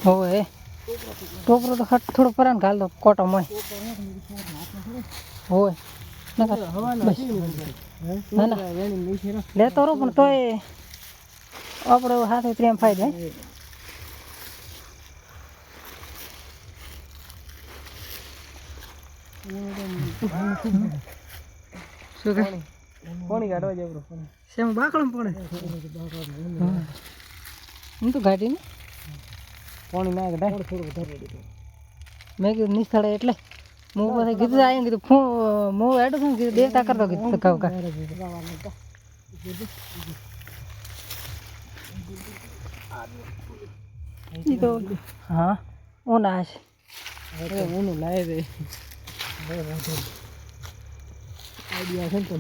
होए टोपरो तो खट थोड़ा परान घाल दो कोटा में होए ना ना ले तो रो पण तोय આપણે હાથે પ્રેમ ફાયદો હે શું કે પાણી કાઢવા જાય બ્રો સેમ બાકળમ પડે હું તો ગાડી ને પાણી ના કાઢાય થોડું વધારે મેં કીધું નિસ્થળે એટલે હું પાસે કીધું આવીને કીધું હું એડો છું કીધું દેવતા કરતો કીધું કહું કા तो हाँ वो नाश अरे वो नो लाए दे आइडिया है तो